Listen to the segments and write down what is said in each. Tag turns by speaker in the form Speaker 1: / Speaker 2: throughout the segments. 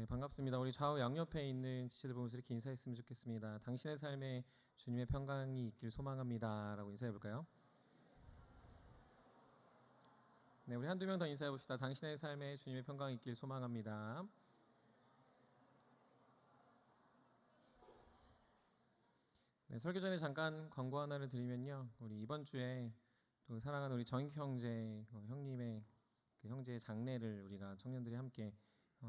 Speaker 1: 네, 반갑습니다. 우리 좌우 양옆에 있는 지체들 보면서 이렇게 인사했으면 좋겠습니다. 당신의 삶에 주님의 평강이 있길 소망합니다 라고 인사해 볼까요? 네, 우리 한두 명 더 인사해 봅시다. 당신의 삶에 주님의 평강이 있길 소망합니다. 네, 설교 전에 잠깐 광고 하나를 드리면요, 우리 이번 주에 또 사랑하는 우리 정익 형제 형님의 그 형제의 장례를 우리가 청년들이 함께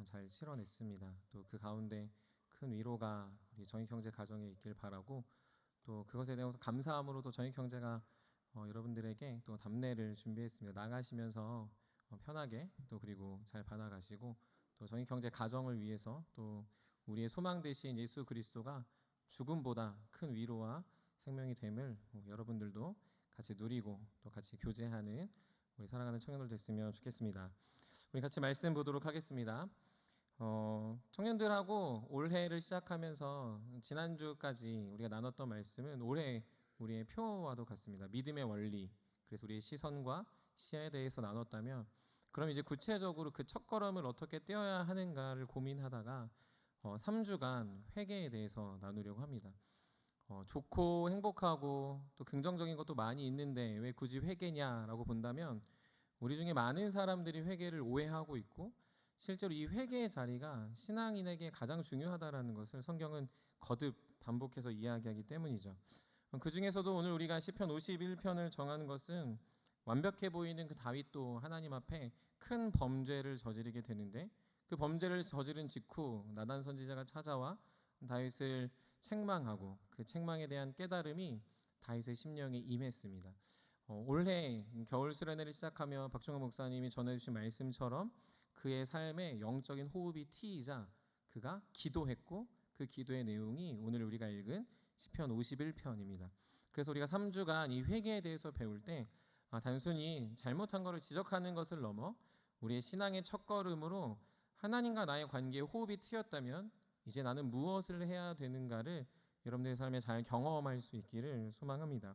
Speaker 1: 잘 치러냈습니다. 또 그 가운데 큰 위로가 우리 정익 형제 가정에 있길 바라고, 또 그것에 대해서 감사함으로 또 정익 형제가 여러분들에게 또 답례를 준비했습니다. 나가시면서 편하게 또 그리고 잘 받아가시고, 또 정익 형제 가정을 위해서 또 우리의 소망 되신 예수 그리스도가 죽음보다 큰 위로와 생명이 됨을 여러분들도 같이 누리고 또 같이 교제하는 우리 사랑하는 청년들 됐으면 좋겠습니다. 우리 같이 말씀 보도록 하겠습니다. 청년들하고 올해를 시작하면서 지난주까지 우리가 나눴던 말씀은 올해 우리의 표와도 같습니다. 믿음의 원리. 그래서 우리의 시선과 시야에 대해서 나눴다면, 그럼 이제 구체적으로 그 첫걸음을 어떻게 떼어야 하는가를 고민하다가 3주간 회개에 대해서 나누려고 합니다. 좋고 행복하고 또 긍정적인 것도 많이 있는데 왜 굳이 회개냐라고 본다면, 우리 중에 많은 사람들이 회개를 오해하고 있고, 실제로 이 회개의 자리가 신앙인에게 가장 중요하다라는 것을 성경은 거듭 반복해서 이야기하기 때문이죠. 그 중에서도 오늘 우리가 시편 51편을 정하는 것은 완벽해 보이는 그 다윗도 하나님 앞에 큰 범죄를 저지르게 되는데, 그 범죄를 저지른 직후 나단 선지자가 찾아와 다윗을 책망하고 그 책망에 대한 깨달음이 다윗의 심령에 임했습니다. 올해 겨울 수련회를 시작하며 박종호 목사님이 전해주신 말씀처럼 그의 삶의 영적인 호흡이 T이자 그가 기도했고, 그 기도의 내용이 오늘 우리가 읽은 시편 51편입니다. 그래서 우리가 3주간 이 회개에 대해서 배울 때 단순히 잘못한 것을 지적하는 것을 넘어 우리의 신앙의 첫걸음으로 하나님과 나의 관계에 호흡이 트였다면 이제 나는 무엇을 해야 되는가를 여러분들의 삶에 잘 경험할 수 있기를 소망합니다.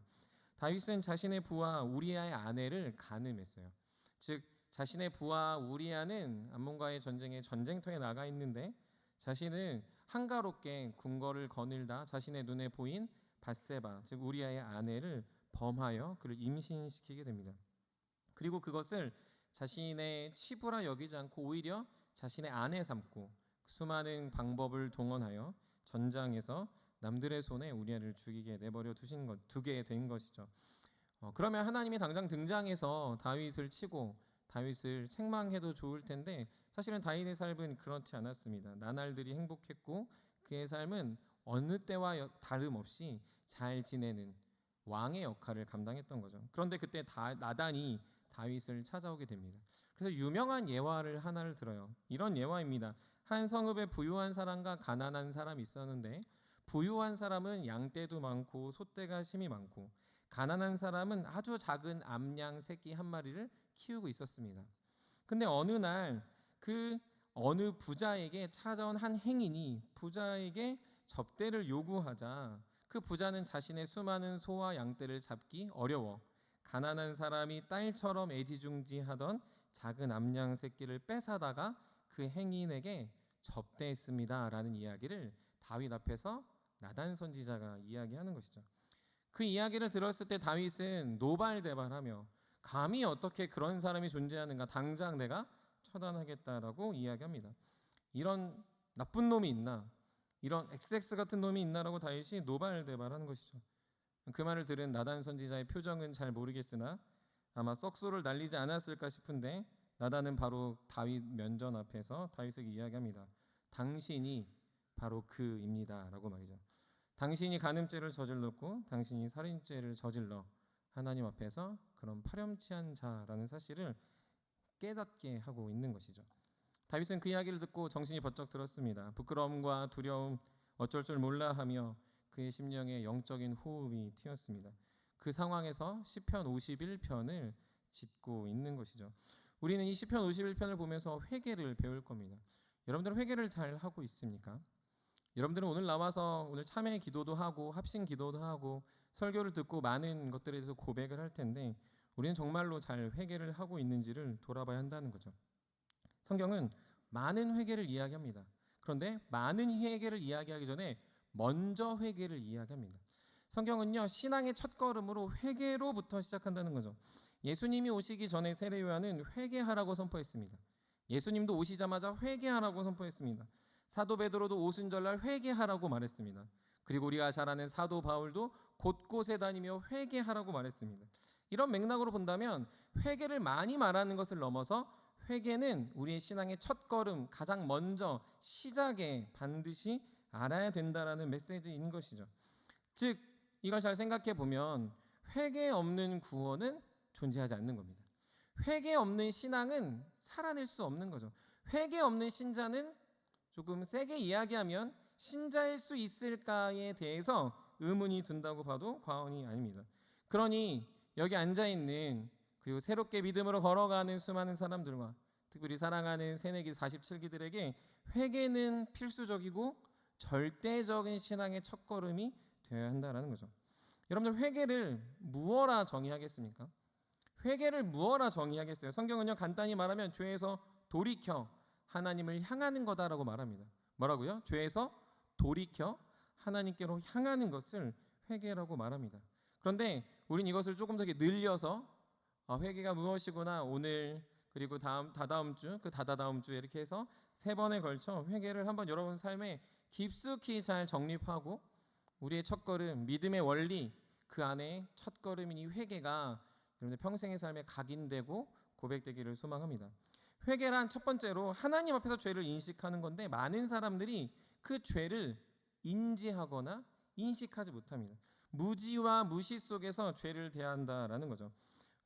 Speaker 1: 다윗은 자신의 부하 우리아의 아내를 간음했어요. 즉 자신의 부하 우리아는 암몬과의 전쟁에 전쟁터에 나가 있는데 자신은 한가롭게 궁궐을 거닐다 자신의 눈에 보인 밧세바, 즉 우리아의 아내를 범하여 그를 임신시키게 됩니다. 그리고 그것을 자신의 치부라 여기지 않고 오히려 자신의 아내 삼고 수많은 방법을 동원하여 전장에서 남들의 손에 우리아를 죽이게 내버려 두게 된 것이죠. 그러면 하나님이 당장 등장해서 다윗을 치고 다윗을 책망해도 좋을 텐데, 사실은 다윗의 삶은 그렇지 않았습니다. 나날들이 행복했고 그의 삶은 어느 때와 다름없이 잘 지내는 왕의 역할을 감당했던 거죠. 그런데 그때 나단이 다윗을 찾아오게 됩니다. 그래서 유명한 예화를 하나를 들어요. 이런 예화입니다. 한 성읍에 부유한 사람과 가난한 사람이 있었는데, 부유한 사람은 양떼도 많고 소떼가 심이 많고, 가난한 사람은 아주 작은 암양 새끼 한 마리를 키우고 있었습니다. 근데 어느 날 그 어느 부자에게 찾아온 한 행인이 부자에게 접대를 요구하자, 그 부자는 자신의 수많은 소와 양떼를 잡기 어려워 가난한 사람이 딸처럼 애지중지하던 작은 암양 새끼를 뺏어다가 그 행인에게 접대했습니다 라는 이야기를 다윗 앞에서 나단 선지자가 이야기하는 것이죠. 그 이야기를 들었을 때 다윗은 노발대발하며 감히 어떻게 그런 사람이 존재하는가, 당장 내가 처단하겠다라고 이야기합니다. 이런 나쁜 놈이 있나, 이런 XX 같은 놈이 있나라고 다윗이 노발대발하는 것이죠. 그 말을 들은 나단 선지자의 표정은 잘 모르겠으나 아마 썩소를 날리지 않았을까 싶은데, 나단은 바로 다윗 면전 앞에서 다윗에게 이야기합니다. 당신이 바로 그입니다 라고 말이죠. 당신이 간음죄를 저질렀고 당신이 살인죄를 저질러 하나님 앞에서 그런 파렴치한 자라는 사실을 깨닫게 하고 있는 것이죠. 다윗은 그 이야기를 듣고 정신이 번쩍 들었습니다. 부끄러움과 두려움, 어쩔 줄 몰라 하며 그의 심령에 영적인 호흡이 튀었습니다. 그 상황에서 시편 51편을 짓고 있는 것이죠. 우리는 이 시편 51편을 보면서 회개를 배울 겁니다. 여러분들은 회개를 잘 하고 있습니까? 여러분들은 오늘 나와서 오늘 참회 기도도 하고 합심 기도도 하고 설교를 듣고 많은 것들에 대해서 고백을 할 텐데, 우리는 정말로 잘 회개를 하고 있는지를 돌아봐야 한다는 거죠. 성경은 많은 회개를 이야기합니다. 그런데 많은 회개를 이야기하기 전에 먼저 회개를 이야기합니다. 성경은요, 신앙의 첫걸음으로 회개로부터 시작한다는 거죠. 예수님이 오시기 전에 세례 요한은 회개하라고 선포했습니다. 예수님도 오시자마자 회개하라고 선포했습니다. 사도 베드로도 오순절날 회개하라고 말했습니다. 그리고 우리가 잘 아는 사도 바울도 곳곳에 다니며 회개하라고 말했습니다. 이런 맥락으로 본다면 회개를 많이 말하는 것을 넘어서 회개는 우리의 신앙의 첫걸음, 가장 먼저 시작에 반드시 알아야 된다라는 메시지인 것이죠. 즉 이걸 잘 생각해 보면 회개 없는 구원은 존재하지 않는 겁니다. 회개 없는 신앙은 살아낼 수 없는 거죠. 회개 없는 신자는 조금 세게 이야기하면 신자일 수 있을까에 대해서 의문이 든다고 봐도 과언이 아닙니다. 그러니 여기 앉아있는 그리고 새롭게 믿음으로 걸어가는 수많은 사람들과 특별히 사랑하는 새내기 47기들에게 회개는 필수적이고 절대적인 신앙의 첫걸음이 되어야 한다는 거죠. 여러분들 회개를 무엇라 정의하겠습니까? 회개를 무엇라 정의하겠어요? 성경은요, 간단히 말하면 죄에서 돌이켜 하나님을 향하는 거다라고 말합니다. 뭐라고요? 죄에서 돌이켜 하나님께로 향하는 것을 회개라고 말합니다. 그런데 우린 이것을 조금 더 늘려서 회개가 무엇이구나, 오늘 그리고 다다음 주, 그 다다다음 주 이렇게 해서 3번에 걸쳐 회개를 한번 여러분 삶에 깊숙이 잘 정립하고 우리의 첫걸음, 믿음의 원리, 그 안에 첫걸음인 이 회개가 여러분들 평생의 삶에 각인되고 고백되기를 소망합니다. 회개란 첫 번째로 하나님 앞에서 죄를 인식하는 건데 많은 사람들이 그 죄를 인지하거나 인식하지 못합니다. 무지와 무시 속에서 죄를 대한다라는 거죠.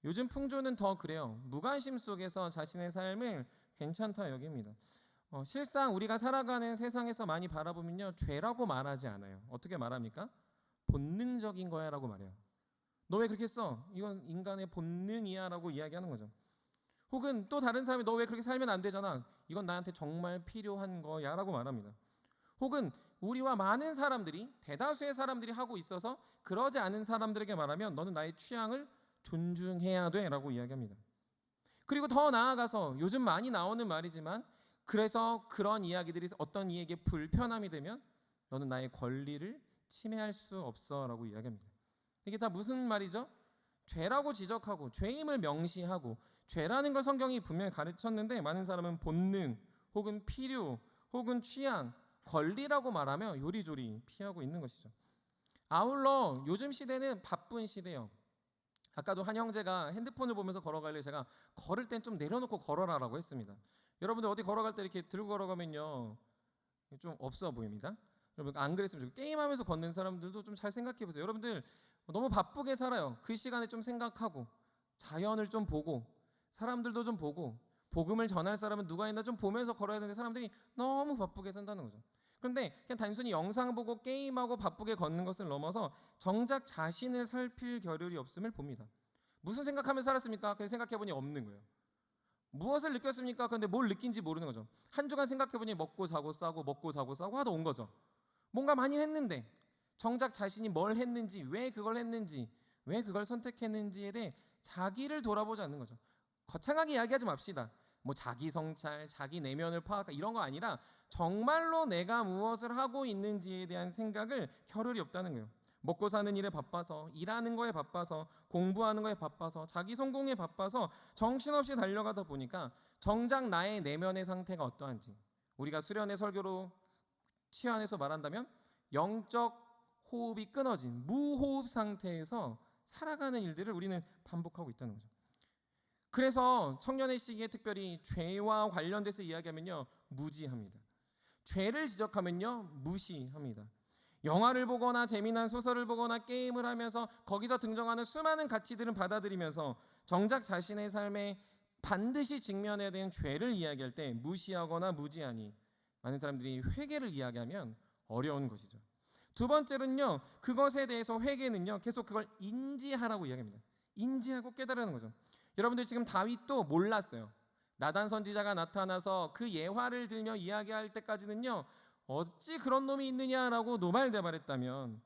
Speaker 1: 요즘 풍조는 더 그래요. 무관심 속에서 자신의 삶을 괜찮다 여깁니다. 실상 우리가 살아가는 세상에서 많이 바라보면요, 죄라고 말하지 않아요. 어떻게 말합니까? 본능적인 거야 라고 말해요. 너 왜 그렇게 써? 이건 인간의 본능이야 라고 이야기하는 거죠. 혹은 또 다른 사람이 너 왜 그렇게 살면 안 되잖아, 이건 나한테 정말 필요한 거야 라고 말합니다. 혹은 우리와 많은 사람들이, 대다수의 사람들이 하고 있어서 그러지 않은 사람들에게 말하면 너는 나의 취향을 존중해야 돼 라고 이야기합니다. 그리고 더 나아가서 요즘 많이 나오는 말이지만, 그래서 그런 이야기들이 어떤 이에게 불편함이 되면 너는 나의 권리를 침해할 수 없어 라고 이야기합니다. 이게 다 무슨 말이죠? 죄라고 지적하고 죄임을 명시하고 죄라는 걸 성경이 분명히 가르쳤는데 많은 사람은 본능 혹은 필요 혹은 취향, 권리라고 말하며 요리조리 피하고 있는 것이죠. 아울러 요즘 시대는 바쁜 시대예요. 아까도 한 형제가 핸드폰을 보면서 걸어가길래 제가 걸을 땐 좀 내려놓고 걸어라라고 했습니다. 여러분들 어디 걸어갈 때 이렇게 들고 걸어가면요, 좀 없어 보입니다. 여러분 안 그랬으면 좋겠어요. 게임하면서 걷는 사람들도 좀 잘 생각해 보세요. 여러분들 너무 바쁘게 살아요. 그 시간에 좀 생각하고 자연을 좀 보고 사람들도 좀 보고 복음을 전할 사람은 누가 있나 좀 보면서 걸어야 되는데 사람들이 너무 바쁘게 산다는 거죠. 그런데 그냥 단순히 영상 보고 게임하고 바쁘게 걷는 것을 넘어서 정작 자신을 살필 겨를이 없음을 봅니다. 무슨 생각하면서 살았습니까? 그냥 생각해보니 없는 거예요. 무엇을 느꼈습니까? 그런데 뭘 느낀지 모르는 거죠. 한 주간 생각해보니 먹고 자고 싸고 먹고 자고 싸고 하다 온 거죠. 뭔가 많이 했는데 정작 자신이 뭘 했는지, 왜 그걸 했는지, 왜 그걸 선택했는지에 대해 자기를 돌아보지 않는 거죠. 거창하게 이야기하지 맙시다. 뭐 자기 성찰, 자기 내면을 파악 이런 거 아니라 정말로 내가 무엇을 하고 있는지에 대한 생각을 겨를이 없다는 거예요. 먹고 사는 일에 바빠서, 일하는 거에 바빠서, 공부하는 거에 바빠서, 자기 성공에 바빠서 정신없이 달려가다 보니까 정작 나의 내면의 상태가 어떠한지, 우리가 수련의 설교로 치환해서 말한다면 영적 호흡이 끊어진 무호흡 상태에서 살아가는 일들을 우리는 반복하고 있다는 거죠. 그래서 청년의 시기에 특별히 죄와 관련돼서 이야기하면요, 무지합니다. 죄를 지적하면요, 무시합니다. 영화를 보거나 재미난 소설을 보거나 게임을 하면서 거기서 등장하는 수많은 가치들은 받아들이면서 정작 자신의 삶에 반드시 직면해야 되는 죄를 이야기할 때 무시하거나 무지하니 많은 사람들이 회개를 이야기하면 어려운 것이죠. 두 번째는요, 그것에 대해서 회개는요, 계속 그걸 인지하라고 이야기합니다. 인지하고 깨달으는 거죠. 여러분들 지금 다윗도 몰랐어요. 나단 선지자가 나타나서 그 예화를 들며 이야기할 때까지는요, 어찌 그런 놈이 있느냐라고 노발대발했다면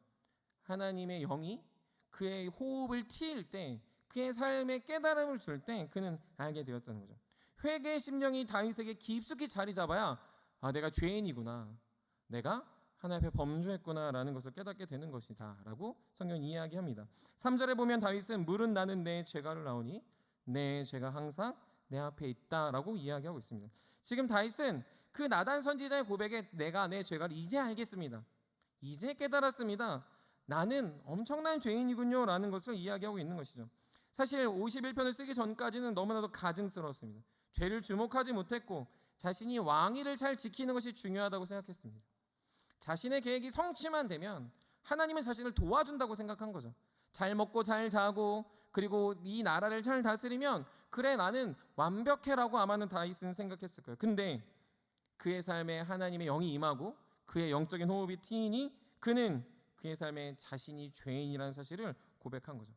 Speaker 1: 하나님의 영이 그의 호흡을 트일 때, 그의 삶에 깨달음을 줄 때 그는 알게 되었다는 거죠. 회개의 심령이 다윗에게 깊숙이 자리 잡아야 내가 죄인이구나, 내가 하나님 앞에 범죄했구나라는 것을 깨닫게 되는 것이다 라고 성경이 이야기합니다. 3절에 보면 다윗은 물은 나는 내 죄가를 나오니 내 죄가 항상 내 앞에 있다라고 이야기하고 있습니다. 지금 다윗은 그 나단 선지자의 고백에 내가 내 죄가를 이제 알겠습니다, 이제 깨달았습니다, 나는 엄청난 죄인이군요 라는 것을 이야기하고 있는 것이죠. 사실 51편을 쓰기 전까지는 너무나도 가증스러웠습니다. 죄를 주목하지 못했고 자신이 왕위를 잘 지키는 것이 중요하다고 생각했습니다. 자신의 계획이 성취만 되면 하나님은 자신을 도와준다고 생각한 거죠. 잘 먹고 잘 자고 그리고 이 나라를 잘 다스리면 그래 나는 완벽해라고 아마는 다윗은 생각했을 거예요. 근데 그의 삶에 하나님의 영이 임하고 그의 영적인 호흡이 튀니 그는 그의 삶에 자신이 죄인이라는 사실을 고백한 거죠.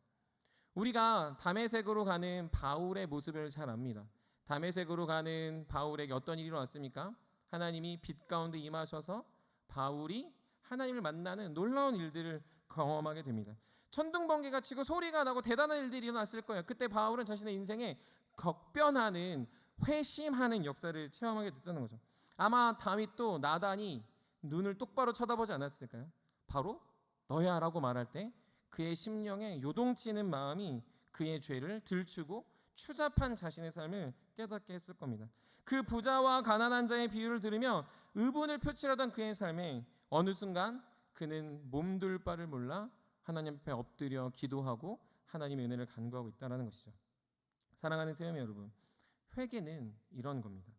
Speaker 1: 우리가 다메섹으로 가는 바울의 모습을 잘 압니다. 다메섹으로 가는 바울에게 어떤 일이 일어났습니까? 하나님이 빛 가운데 임하셔서 바울이 하나님을 만나는 놀라운 일들을 경험하게 됩니다. 천둥번개가 치고 소리가 나고 대단한 일들이 일어났을 거예요. 그때 바울은 자신의 인생에 격변하는 회심하는 역사를 체험하게 됐다는 거죠. 아마 다윗도 나단이 눈을 똑바로 쳐다보지 않았을까요? 바로 너야 라고 말할 때 그의 심령에 요동치는 마음이 그의 죄를 들추고 추잡한 자신의 삶을 깨닫게 했을 겁니다. 그 부자와 가난한 자의 비유를 들으며 의분을 표출하던 그의 삶에 어느 순간 그는 몸둘 바를 몰라 하나님 앞에 엎드려 기도하고 하나님의 은혜를 간구하고 있다는 것이죠. 사랑하는 세요미 여러분, 회개는 이런 겁니다.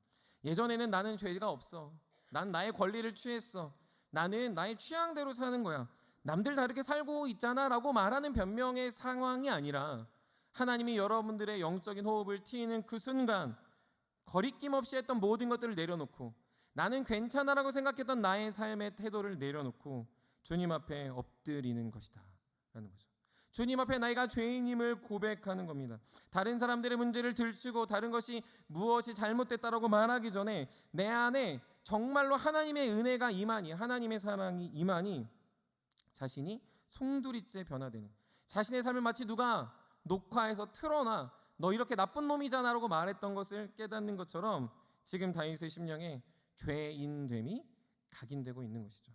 Speaker 1: 예전에는 나는 죄가 없어, 난 나의 권리를 취했어, 나는 나의 취향대로 사는 거야, 남들 다 이렇게 살고 있잖아 라고 말하는 변명의 상황이 아니라 하나님이 여러분들의 영적인 호흡을 튀는 그 순간 거리낌 없이 했던 모든 것들을 내려놓고 나는 괜찮아라고 생각했던 나의 삶의 태도를 내려놓고 주님 앞에 엎드리는 것이다 라는 거죠. 주님 앞에 내가 죄인임을 고백하는 겁니다. 다른 사람들의 문제를 들추고 다른 것이 무엇이 잘못됐다라고 말하기 전에 내 안에 정말로 하나님의 은혜가 임하니 하나님의 사랑이 임하니 자신이 송두리째 변화되는, 자신의 삶을 마치 누가 녹화해서 틀어놔 너 이렇게 나쁜 놈이잖아 라고 말했던 것을 깨닫는 것처럼 지금 다윗의 심령에 죄인됨이 각인되고 있는 것이죠.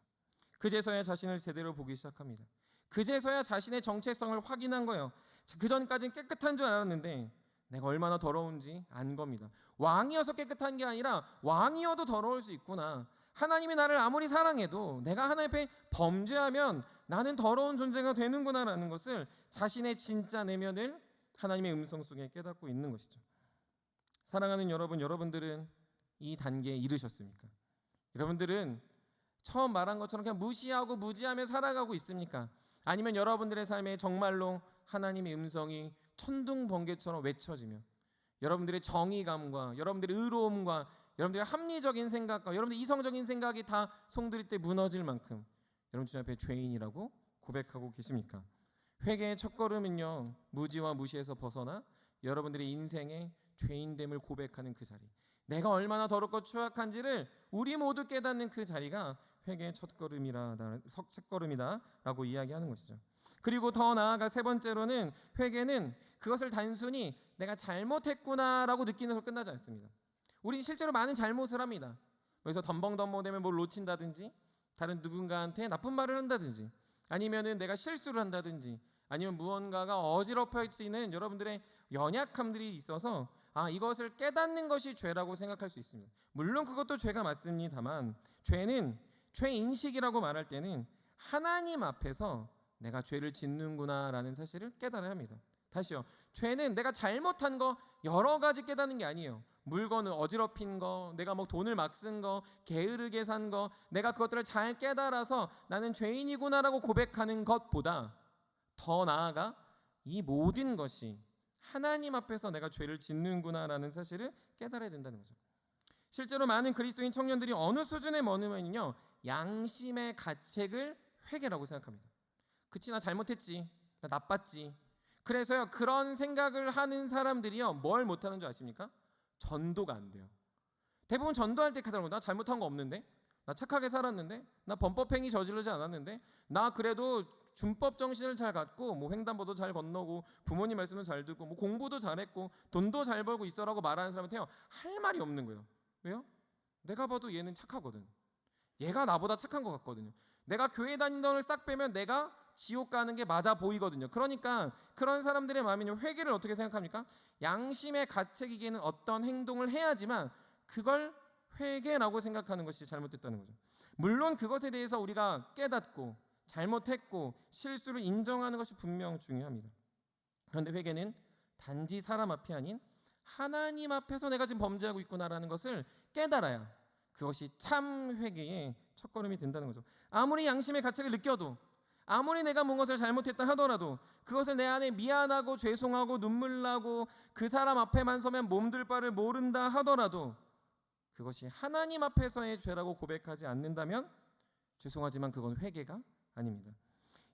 Speaker 1: 그제서야 자신을 제대로 보기 시작합니다. 그제서야 자신의 정체성을 확인한 거예요. 그전까지는 깨끗한 줄 알았는데 내가 얼마나 더러운지 안 겁니다. 왕이어서 깨끗한 게 아니라 왕이어도 더러울 수 있구나. 하나님이 나를 아무리 사랑해도 내가 하나님 앞에 범죄하면 나는 더러운 존재가 되는구나라는 것을 자신의 진짜 내면을 하나님의 음성 속에 깨닫고 있는 것이죠. 사랑하는 여러분, 여러분들은 이 단계에 이르셨습니까? 여러분들은 처음 말한 것처럼 그냥 무시하고 무지하며 살아가고 있습니까? 아니면 여러분들의 삶에 정말로 하나님의 음성이 천둥번개처럼 외쳐지며 여러분들의 정의감과 여러분들의 의로움과 여러분들의 합리적인 생각과 여러분들의 이성적인 생각이 다 송두리 때 무너질 만큼 여러분 주님 앞에 죄인이라고 고백하고 계십니까? 회개의 첫걸음은요, 무지와 무시에서 벗어나 여러분들의 인생의 죄인됨을 고백하는 그 자리, 내가 얼마나 더럽고 추악한지를 우리 모두 깨닫는 그 자리가 회개의 첫걸음이다라고 이야기하는 것이죠. 그리고 더 나아가 세 번째로는 회개는 그것을 단순히 내가 잘못했구나라고 느끼는 것으로 끝나지 않습니다. 우리 실제로 많은 잘못을 합니다. 그래서 덤벙덤벙되면 뭘 놓친다든지 다른 누군가한테 나쁜 말을 한다든지 아니면은 내가 실수를 한다든지 아니면 무언가가 어지럽혀지는 여러분들의 연약함들이 있어서 이것을 깨닫는 것이 죄라고 생각할 수 있습니다. 물론 그것도 죄가 맞습니다만 죄는 죄인식이라고 말할 때는 하나님 앞에서 내가 죄를 짓는구나라는 사실을 깨달아야 합니다. 다시요, 죄는 내가 잘못한 거 여러 가지 깨닫는 게 아니에요. 물건을 어지럽힌 거, 내가 뭐 돈을 막 쓴 거, 게으르게 산 거, 내가 그것들을 잘 깨달아서 나는 죄인이구나라고 고백하는 것보다 더 나아가 이 모든 것이 하나님 앞에서 내가 죄를 짓는구나라는 사실을 깨달아야 된다는 거죠. 실제로 많은 그리스도인 청년들이 어느 수준에 머무면요, 양심의 가책을 회개라고 생각합니다. 그치, 나 잘못했지, 나 나빴지. 그래서요, 그런 생각을 하는 사람들이요, 뭘 못하는 줄 아십니까? 전도가 안 돼요. 대부분 전도할 때 그러더라고요. 나 잘못한 거 없는데, 나 착하게 살았는데, 나 범법행위 저지르지 않았는데, 나 그래도 준법 정신을 잘 갖고 뭐 횡단보도 잘 건너고 부모님 말씀을 잘 듣고 뭐 공부도 잘했고 돈도 잘 벌고 있어라고 말하는 사람한테요, 할 말이 없는 거예요. 왜요? 내가 봐도 얘는 착하거든. 얘가 나보다 착한 것 같거든요. 내가 교회 다니는 걸 싹 빼면 내가 지옥 가는 게 맞아 보이거든요. 그러니까 그런 사람들의 마음이 회개를 어떻게 생각합니까? 양심의 가책이기에는 어떤 행동을 해야지만 그걸 회개라고 생각하는 것이 잘못됐다는 거죠. 물론 그것에 대해서 우리가 깨닫고 잘못했고 실수를 인정하는 것이 분명 중요합니다. 그런데 회개는 단지 사람 앞이 아닌 하나님 앞에서 내가 지금 범죄하고 있구나라는 것을 깨달아야 그것이 참 회개의 첫걸음이 된다는 거죠. 아무리 양심의 가책을 느껴도, 아무리 내가 무엇을 잘못했다 하더라도 그것을 내 안에 미안하고 죄송하고 눈물 나고 그 사람 앞에만 서면 몸둘 바를 모른다 하더라도 그것이 하나님 앞에서의 죄라고 고백하지 않는다면 죄송하지만 그건 회개가 아닙니다.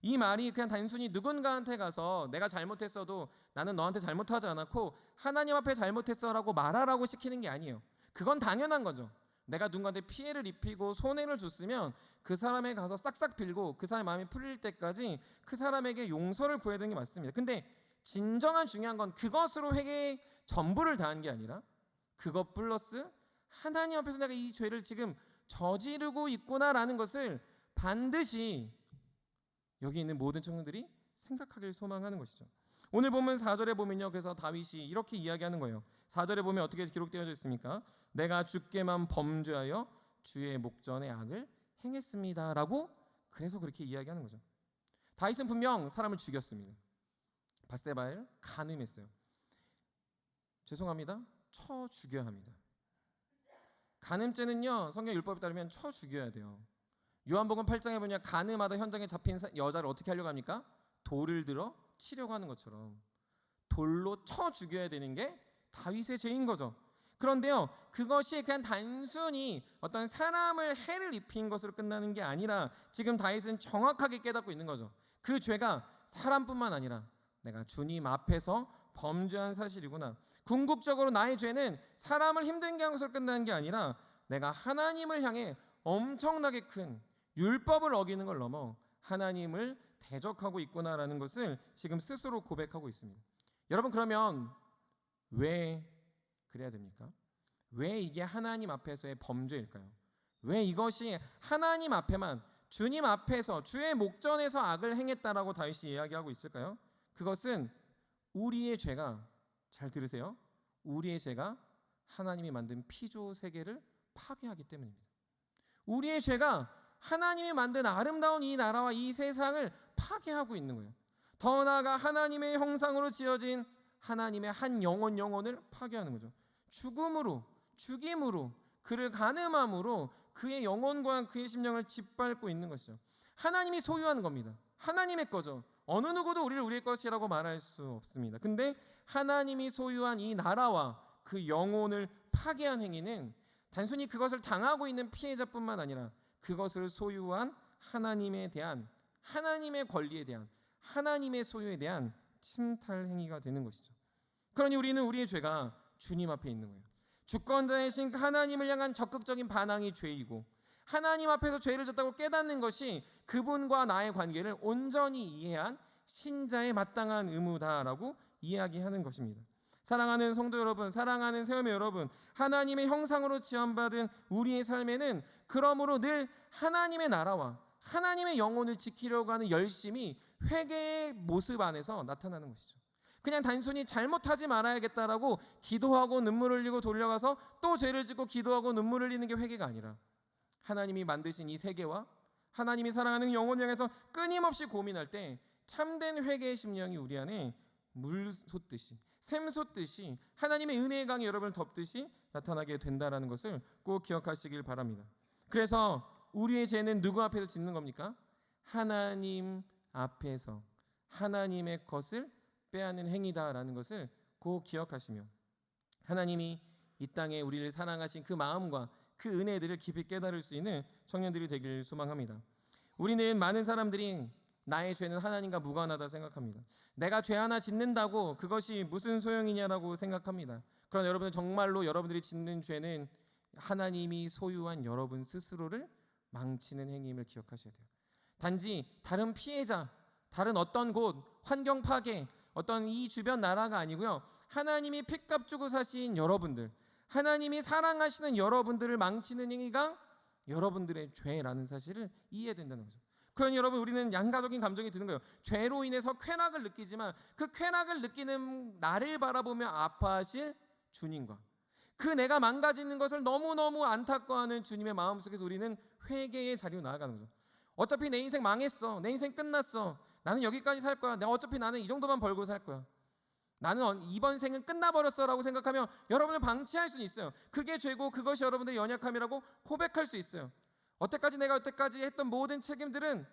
Speaker 1: 이 말이 그냥 단순히 누군가한테 가서 내가 잘못했어도 나는 너한테 잘못하지 않았고 하나님 앞에 잘못했어라고 말하라고 시키는 게 아니에요. 그건 당연한 거죠. 내가 누군가한테 피해를 입히고 손해를 줬으면 그 사람에 가서 싹싹 빌고 그 사람의 마음이 풀릴 때까지 그 사람에게 용서를 구해야 되는 게 맞습니다. 근데 진정한 중요한 건 그것으로 회개의 전부를 다한 게 아니라 그것 플러스 하나님 앞에서 내가 이 죄를 지금 저지르고 있구나라는 것을 반드시 여기 있는 모든 청년들이 생각하길 소망하는 것이죠. 오늘 보면 4절에 보면요, 그래서 다윗이 이렇게 이야기하는 거예요. 4절에 보면 어떻게 기록되어져 있습니까? 내가 주께만 범죄하여 주의 목전에 악을 행했습니다 라고, 그래서 그렇게 이야기하는 거죠. 다윗은 분명 사람을 죽였습니다. 밧세바를 간음했어요. 죄송합니다, 쳐 죽여야 합니다. 간음죄는요, 성경 율법에 따르면 쳐 죽여야 돼요. 요한복음 8장에 보면 간음하다 현장에 잡힌 여자를 어떻게 하려고 합니까? 돌을 들어 치려고 하는 것처럼 돌로 쳐 죽여야 되는 게 다윗의 죄인 거죠. 그런데요, 그것이 그냥 단순히 어떤 사람을 해를 입힌 것으로 끝나는 게 아니라 지금 다윗은 정확하게 깨닫고 있는 거죠. 그 죄가 사람뿐만 아니라 내가 주님 앞에서 범죄한 사실이구나. 궁극적으로 나의 죄는 사람을 힘들게 한 것으로 끝나는 게 아니라 내가 하나님을 향해 엄청나게 큰 율법을 어기는 걸 넘어 하나님을 대적하고 있구나라는 것을 지금 스스로 고백하고 있습니다. 여러분, 그러면 왜 그래야 됩니까? 왜 이게 하나님 앞에서의 범죄일까요? 왜 이것이 하나님 앞에만, 주님 앞에서 주의 목전에서 악을 행했다라고 다윗이 이야기하고 있을까요? 그것은 우리의 죄가, 잘 들으세요, 우리의 죄가 하나님이 만든 피조 세계를 파괴하기 때문입니다. 우리의 죄가 하나님이 만든 아름다운 이 나라와 이 세상을 파괴하고 있는 거예요. 더 나아가 하나님의 형상으로 지어진 하나님의 한 영혼을 파괴하는 거죠. 죽음으로, 죽임으로, 그를 간음함으로 그의 영혼과 그의 심령을 짓밟고 있는 것이죠. 하나님이 소유하는 겁니다. 하나님의 거죠. 어느 누구도 우리를 우리의 것이라고 말할 수 없습니다. 근데 하나님이 소유한 이 나라와 그 영혼을 파괴한 행위는 단순히 그것을 당하고 있는 피해자뿐만 아니라 그것을 소유한 하나님에 대한, 하나님의 권리에 대한, 하나님의 소유에 대한 침탈 행위가 되는 것이죠. 그러니 우리는 우리의 죄가 주님 앞에 있는 거예요. 주권자이신 하나님을 향한 적극적인 반항이 죄이고, 하나님 앞에서 죄를 졌다고 깨닫는 것이 그분과 나의 관계를 온전히 이해한 신자의 마땅한 의무다라고 이야기하는 것입니다. 사랑하는 성도 여러분, 사랑하는 세우매 여러분, 하나님의 형상으로 지원받은 우리의 삶에는 그러므로 늘 하나님의 나라와 하나님의 영혼을 지키려고 하는 열심이 회개의 모습 안에서 나타나는 것이죠. 그냥 단순히 잘못하지 말아야겠다라고 기도하고 눈물 흘리고 돌려가서 또 죄를 짓고 기도하고 눈물 흘리는 게 회개가 아니라 하나님이 만드신 이 세계와 하나님이 사랑하는 영혼을 향해서 끊임없이 고민할 때 참된 회개의 심령이 우리 안에 물 솟듯이, 샘 솟듯이 하나님의 은혜의 강이 여러분을 덮듯이 나타나게 된다라는 것을 꼭 기억하시길 바랍니다. 그래서 우리의 죄는 누구 앞에서 짓는 겁니까? 하나님 앞에서 하나님의 것을 빼앗는 행위다라는 것을 꼭 기억하시며 하나님이 이 땅에 우리를 사랑하신 그 마음과 그 은혜들을 깊이 깨달을 수 있는 청년들이 되길 소망합니다. 우리는 많은 사람들이 나의 죄는 하나님과 무관하다 생각합니다. 내가 죄 하나 짓는다고 그것이 무슨 소용이냐라고 생각합니다. 그러나 여러분은 정말로 여러분들이 짓는 죄는 하나님이 소유한 여러분 스스로를 망치는 행위임을 기억하셔야 돼요. 단지 다른 피해자, 다른 어떤 곳, 환경 파괴, 어떤 이 주변 나라가 아니고요, 하나님이 핏값 주고 사신 여러분들, 하나님이 사랑하시는 여러분들을 망치는 행위가 여러분들의 죄라는 사실을 이해해야 된다는 거죠. 그러니 여러분, 우리는 양가적인 감정이 드는 거예요. 죄로 인해서 쾌락을 느끼지만 그 쾌락을 느끼는 나를 바라보며 아파하실 주님과 그 내가 망가지는 것을 너무너무 안타까워하는 주님의 마음속에서 우리는 회개의 자리로 나아가는 거죠. 어차피 내 인생 망했어. 내 인생 끝났어. 나는 여기까지 살 거야. 어차피 나는 이 정도만 벌고 살 거야. 나는 이번 생은 끝나버렸어 라고 생각하면 여러분을 방치할 수는 있어요. 그게 죄고 그것이 여러분들의 연약함이라고 고백할 수 있어요. 내가 여태까지 했던 모든 책임들은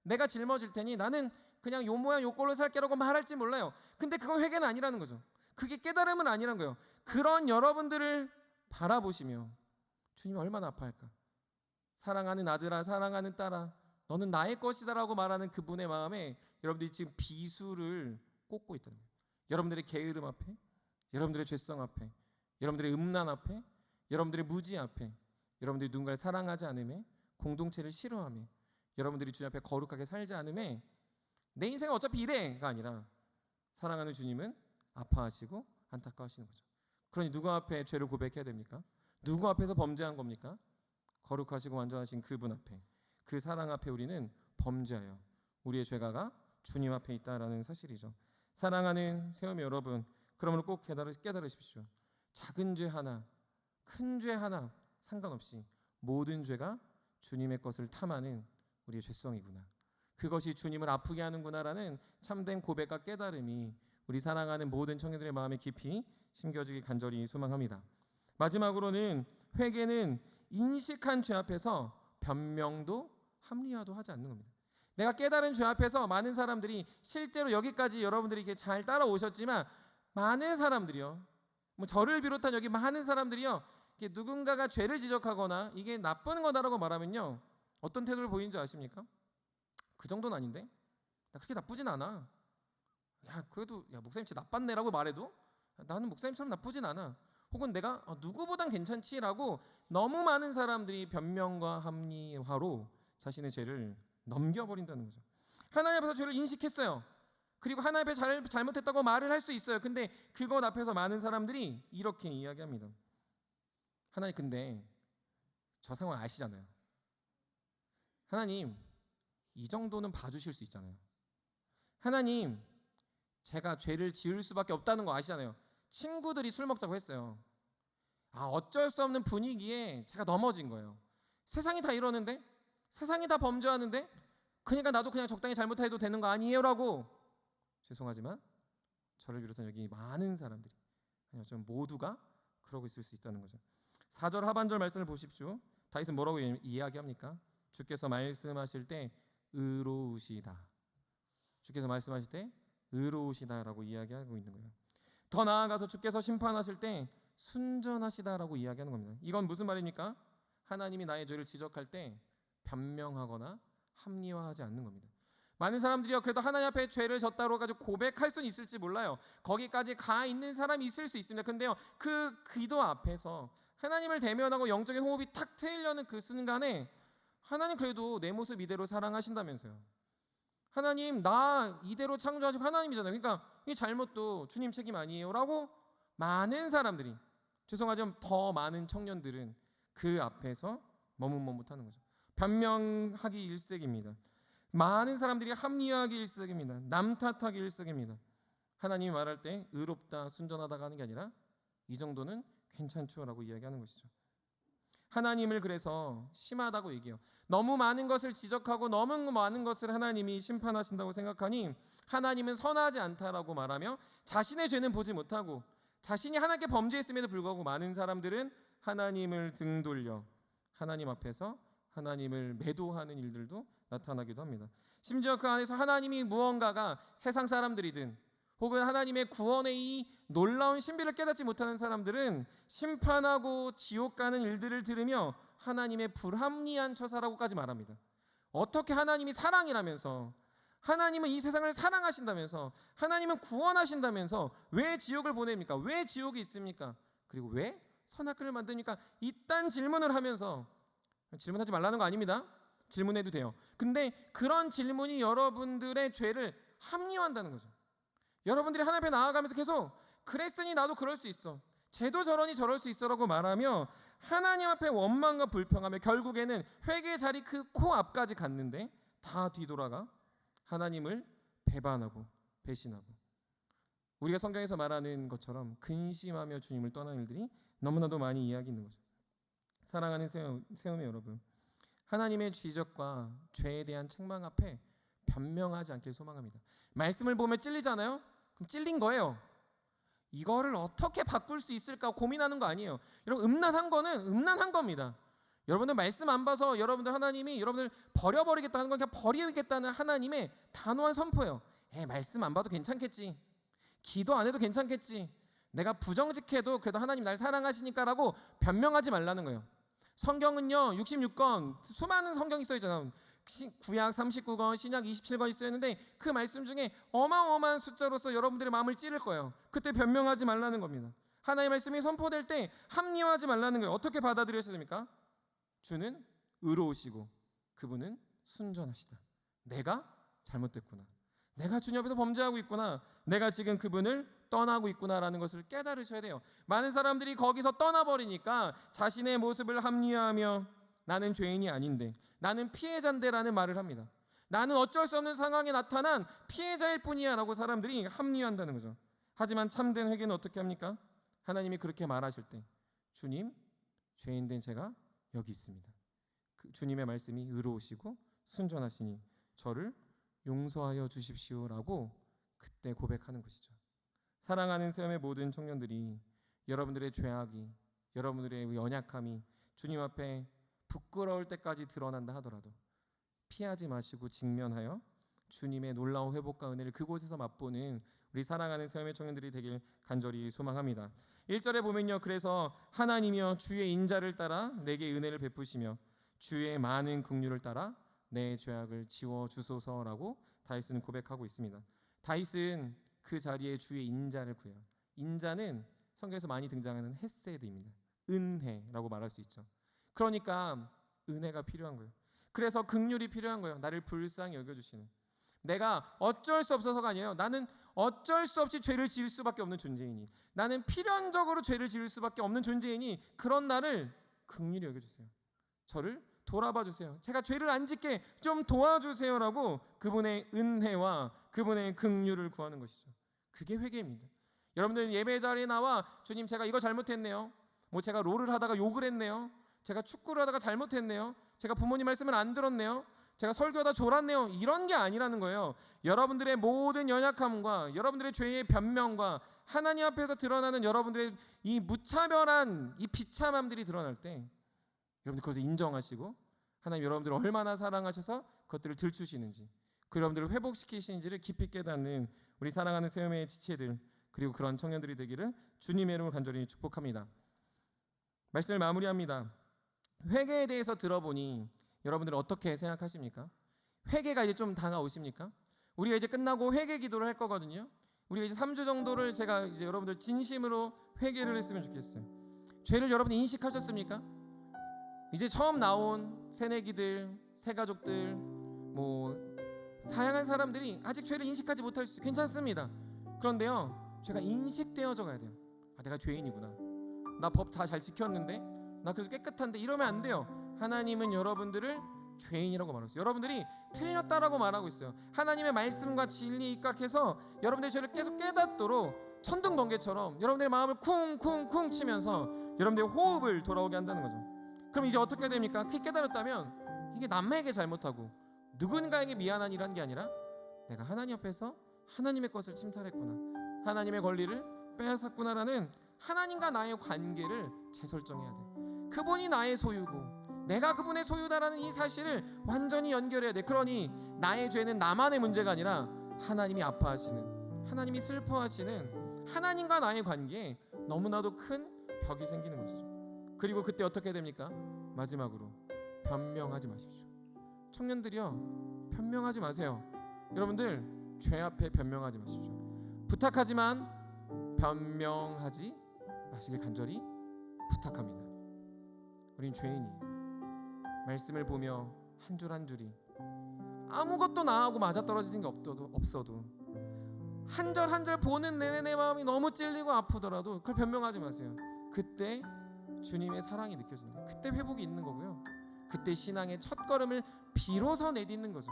Speaker 1: 내가 짊어질 테니 나는 그냥 요 모양 요 꼴로 살게라고 말할지 몰라요. 근데 그건 회개는 아니라는 거죠. 그게 깨달음은 아니란 거예요. 그런 여러분들을 바라보시며 주님이 얼마나 아파할까. 사랑하는 아들아, 사랑하는 딸아, 너는 나의 것이다 라고 말하는 그분의 마음에 여러분들이 지금 비수를 꽂고 있다는 거예요. 여러분들의 게으름 앞에, 여러분들의 죄성 앞에, 여러분들의 음란 앞에, 여러분들의 무지 앞에, 여러분들이 누군가를 사랑하지 않음에, 공동체를 싫어함에, 여러분들이 주님 앞에 거룩하게 살지 않음에 내 인생은 어차피 이래가 아니라 사랑하는 주님은 아파하시고 안타까워하시는 거죠. 그러니 누구 앞에 죄를 고백해야 됩니까? 누구 앞에서 범죄한 겁니까? 거룩하시고 완전하신 그분 앞에, 그 사랑 앞에 우리는 범죄하여 우리의 죄가가 주님 앞에 있다라는 사실이죠. 사랑하는 세우미 여러분, 그러므로 꼭 깨달으십시오. 작은 죄 하나, 큰 죄 하나 상관없이 모든 죄가 주님의 것을 탐하는 우리의 죄성이구나. 그것이 주님을 아프게 하는구나라는 참된 고백과 깨달음이 우리 사랑하는 모든 청년들의 마음에 깊이 심겨지기 간절히 소망합니다. 마지막으로는 회개는 인식한 죄 앞에서 변명도 합리화도 하지 않는 겁니다. 내가 깨달은 죄 앞에서 많은 사람들이 실제로 여기까지 여러분들이 이렇게 잘 따라오셨지만 많은 사람들이요, 저를 비롯한 여기 많은 사람들이요, 누군가가 죄를 지적하거나 이게 나쁜 거다라고 말하면요, 어떤 태도를 보이는지 아십니까? 그 정도는 아닌데? 나 그렇게 나쁘진 않아. 야, 그래도 목사님 진짜 나빴네라고 말해도 나는 목사님처럼 나쁘진 않아. 혹은 내가 누구보단 괜찮지라고 너무 많은 사람들이 변명과 합리화로 자신의 죄를 넘겨버린다는 거죠. 하나님 앞에서 죄를 인식했어요. 그리고 하나님 앞에 잘못했다고 말을 할 수 있어요. 근데 그것 앞에서 많은 사람들이 이렇게 이야기합니다. 하나님, 근데 저 상황 아시잖아요. 하나님, 이 정도는 봐주실 수 있잖아요. 하나님, 제가 죄를 지을 수밖에 없다는 거 아시잖아요. 친구들이 술 먹자고 했어요. 어쩔 수 없는 분위기에 제가 넘어진 거예요. 세상이 다 이러는데, 세상이 다 범죄하는데, 그러니까 나도 그냥 적당히 잘못해도 되는 거 아니에요? 라고. 죄송하지만 저를 비롯한 여기 많은 사람들이, 아니요, 좀 모두가 그러고 있을 수 있다는 거죠. 4절 하반절 말씀을 보십시오. 다윗은 뭐라고 이야기합니까? 주께서 말씀하실 때 의로우시다. 주께서 말씀하실 때 의로우시다라고 이야기하고 있는 거예요. 더 나아가서 주께서 심판하실 때 순전하시다라고 이야기하는 겁니다. 이건 무슨 말입니까? 하나님이 나의 죄를 지적할 때 변명하거나 합리화하지 않는 겁니다. 많은 사람들이요, 그래도 하나님 앞에 죄를 졌다고 가지고 고백할 수는 있을지 몰라요. 거기까지 가 있는 사람이 있을 수 있습니다. 근데요, 그 기도 앞에서 하나님을 대면하고 영적인 호흡이 탁 트이려는 그 순간에 하나님 그래도 내 모습 이대로 사랑하신다면서요. 하나님, 나 이대로 창조하시고 하나님이잖아요. 그러니까 이 잘못도 주님 책임 아니에요? 라고 많은 사람들이, 죄송하지만 더 많은 청년들은 그 앞에서 머뭇머뭇하는 거죠. 변명하기 일색입니다. 많은 사람들이 합리화하기 일색입니다. 남 탓하기 일색입니다. 하나님이 말할 때 의롭다, 순전하다가 하는 게 아니라 이 정도는 괜찮죠 라고 이야기하는 것이죠. 하나님을 그래서 심하다고 얘기해요. 너무 많은 것을 지적하고 너무 많은 것을 하나님이 심판하신다고 생각하니 하나님은 선하지 않다라고 말하며 자신의 죄는 보지 못하고 자신이 하나님께 범죄했음에도 불구하고 많은 사람들은 하나님을 등돌려 하나님 앞에서 하나님을 매도하는 일들도 나타나기도 합니다. 심지어 그 안에서 하나님이 무언가가 세상 사람들이든 혹은 하나님의 구원의 이 놀라운 신비를 깨닫지 못하는 사람들은 심판하고 지옥 가는 일들을 들으며 하나님의 불합리한 처사라고까지 말합니다. 어떻게 하나님이 사랑이라면서, 하나님은 이 세상을 사랑하신다면서, 하나님은 구원하신다면서 왜 지옥을 보냅니까? 왜 지옥이 있습니까? 그리고 왜 선악과를 만듭니까? 이딴 질문을 하면서, 질문하지 말라는 거 아닙니다. 질문해도 돼요. 근데 그런 질문이 여러분들의 죄를 합리화한다는 거죠. 여러분들이 하나님 앞에 나아가면서 계속 그랬으니 나도 그럴 수 있어. 쟤도 저러니 저럴 수 있어라고 말하며 하나님 앞에 원망과 불평하며 결국에는 회개의 자리 그 코앞까지 갔는데 다 뒤돌아가 하나님을 배반하고 배신하고, 우리가 성경에서 말하는 것처럼 근심하며 주님을 떠나는 일들이 너무나도 많이 이야기 있는 거죠. 사랑하는 세움의 여러분, 하나님의 지적과 죄에 대한 책망 앞에 변명하지 않길 소망합니다. 말씀을 보면 찔리잖아요. 그럼 찔린 거예요. 이거를 어떻게 바꿀 수 있을까 고민하는 거 아니에요. 여러분, 음란한 거는 음란한 겁니다. 여러분들 말씀 안 봐서 여러분들 하나님이 여러분들 버려버리겠다는 건 그냥 버리겠다는 하나님의 단호한 선포예요. 말씀 안 봐도 괜찮겠지, 기도 안 해도 괜찮겠지, 내가 부정직해도 그래도 하나님 날 사랑하시니까라고 변명하지 말라는 거예요. 성경은요 66권 수많은 성경이 써있잖아요. 구약 39권, 신약 27권이 쓰였는데 그 말씀 중에 어마어마한 숫자로서 여러분들의 마음을 찌를 거예요. 그때 변명하지 말라는 겁니다. 하나님의 말씀이 선포될 때 합리화하지 말라는 거예요. 어떻게 받아들여야 됩니까? 주는 의로우시고 그분은 순전하시다. 내가 잘못됐구나, 내가 주님 앞에서 범죄하고 있구나, 내가 지금 그분을 떠나고 있구나라는 것을 깨달으셔야 돼요. 많은 사람들이 거기서 떠나버리니까 자신의 모습을 합리화하며 나는 죄인이 아닌데, 나는 피해자인데라는 말을 합니다. 나는 어쩔 수 없는 상황에 나타난 피해자일 뿐이야 라고 사람들이 합리화한다는 거죠. 하지만 참된 회개는 어떻게 합니까? 하나님이 그렇게 말하실 때 주님, 죄인된 제가 여기 있습니다. 그 주님의 말씀이 의로우시고 순전하시니 저를 용서하여 주십시오라고 그때 고백하는 것이죠. 사랑하는 세움의 모든 청년들이 여러분들의 죄악이, 여러분들의 연약함이 주님 앞에 부끄러울 때까지 드러난다 하더라도 피하지 마시고 직면하여 주님의 놀라운 회복과 은혜를 그곳에서 맛보는 우리 사랑하는 세움의 청년들이 되길 간절히 소망합니다. 1절에 보면요, 그래서 하나님이여 주의 인자를 따라 내게 은혜를 베푸시며 주의 많은 긍휼을 따라 내 죄악을 지워주소서라고 다윗은 고백하고 있습니다. 다윗은 그 자리에 주의 인자를 구해요. 인자는 성경에서 많이 등장하는 헤세드입니다. 은혜라고 말할 수 있죠. 그러니까 은혜가 필요한 거예요. 그래서 긍휼이 필요한 거예요. 나를 불쌍히 여겨주시는, 내가 어쩔 수 없어서가 아니에요. 나는 어쩔 수 없이 죄를 지을 수밖에 없는 존재이니, 나는 필연적으로 죄를 지을 수밖에 없는 존재이니 그런 나를 긍휼히 여겨주세요. 저를 돌아봐 주세요. 제가 죄를 안 짓게 좀 도와주세요라고 그분의 은혜와 그분의 긍휼을 구하는 것이죠. 그게 회개입니다. 여러분들 예배 자리에 나와 주님 제가 이거 잘못했네요, 제가 롤을 하다가 욕을 했네요, 제가 축구를 하다가 잘못했네요, 제가 부모님 말씀을 안 들었네요, 제가 설교하다 졸았네요, 이런 게 아니라는 거예요. 여러분들의 모든 연약함과 여러분들의 죄의 변명과 하나님 앞에서 드러나는 여러분들의 이 무차별한 이 비참함들이 드러날 때 여러분들 그것을 인정하시고 하나님 여러분들을 얼마나 사랑하셔서 그것들을 들추시는지, 그 여러분들을 회복시키시는지를 깊이 깨닫는 우리 사랑하는 세움의 지체들, 그리고 그런 청년들이 되기를 주님의 이름으로 간절히 축복합니다. 말씀을 마무리합니다. 회개에 대해서 들어보니 여러분들은 어떻게 생각하십니까? 회개가 이제 좀 다가오십니까? 우리가 이제 끝나고 회개 기도를 할 거거든요. 우리가 이제 3주 정도를 제가 이제 여러분들 진심으로 회개를 했으면 좋겠어요. 죄를 여러분 인식하셨습니까? 이제 처음 나온 새내기들, 새가족들, 다양한 사람들이 아직 죄를 인식하지 못할 수 괜찮습니다. 그런데요, 죄가 인식되어져 가야 돼요. 내가 죄인이구나, 나 법 다 잘 지켰는데, 나 그래도 깨끗한데, 이러면 안 돼요. 하나님은 여러분들을 죄인이라고 말했어요. 여러분들이 틀렸다라고 말하고 있어요. 하나님의 말씀과 진리에 입각해서 여러분들의 죄를 계속 깨닫도록 천둥번개처럼 여러분들의 마음을 쿵쿵쿵 치면서 여러분들의 호흡을 돌아오게 한다는 거죠. 그럼 이제 어떻게 됩니까? 깨달았다면 이게 남에게 잘못하고 누군가에게 미안한 일한 게 아니라 내가 하나님 앞에서 하나님의 것을 침탈했구나, 하나님의 권리를 빼앗았구나라는 하나님과 나의 관계를 재설정해야 돼. 그분이 나의 소유고 내가 그분의 소유다라는 이 사실을 완전히 연결해야 돼. 그러니 나의 죄는 나만의 문제가 아니라 하나님이 아파하시는, 하나님이 슬퍼하시는 하나님과 나의 관계에 너무나도 큰 벽이 생기는 것이죠. 그리고 그때 어떻게 됩니까? 마지막으로 변명하지 마십시오. 청년들이요, 변명하지 마세요. 여러분들 죄 앞에 변명하지 마십시오. 부탁하지만 변명하지 마시길 간절히 부탁합니다. 우린 죄인이에요. 말씀을 보며 한 줄 한 줄이 아무것도 나하고 맞아떨어지는 게 없어도 한 절 한 절 보는 내내 내 마음이 너무 찔리고 아프더라도 그걸 변명하지 마세요. 그때 주님의 사랑이 느껴지는 거예요. 그때 회복이 있는 거고요. 그때 신앙의 첫걸음을 비로소 내딛는 거죠.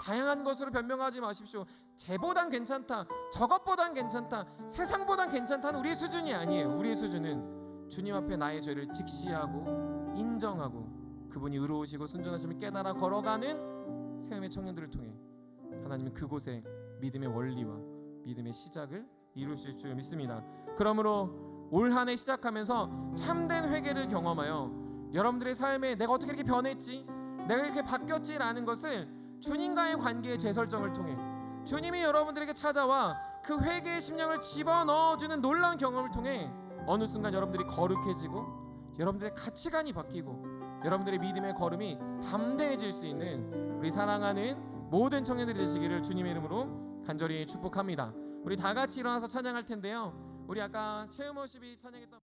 Speaker 1: 다양한 것으로 변명하지 마십시오. 쟤보단 괜찮다, 저것보단 괜찮다, 세상보단 괜찮다는 우리의 수준이 아니에요. 우리의 수준은 주님 앞에 나의 죄를 직시하고 인정하고 그분이 의로우시고 순전하심을 깨달아 걸어가는 세움의 청년들을 통해 하나님은 그곳에 믿음의 원리와 믿음의 시작을 이루실 줄 믿습니다. 그러므로 올 한 해 시작하면서 참된 회개를 경험하여 여러분들의 삶에 내가 어떻게 이렇게 변했지, 내가 이렇게 바뀌었지라는 것을 주님과의 관계의 재설정을 통해 주님이 여러분들에게 찾아와 그 회개의 심령을 집어넣어주는 놀라운 경험을 통해 어느 순간 여러분들이 거룩해지고 여러분들의 가치관이 바뀌고 여러분들의 믿음의 걸음이 담대해질 수 있는 우리 사랑하는 모든 청년들이 되시기를 주님의 이름으로 간절히 축복합니다. 우리 다 같이 일어나서 찬양할 텐데요. 우리 아까 체험워십이 찬양했던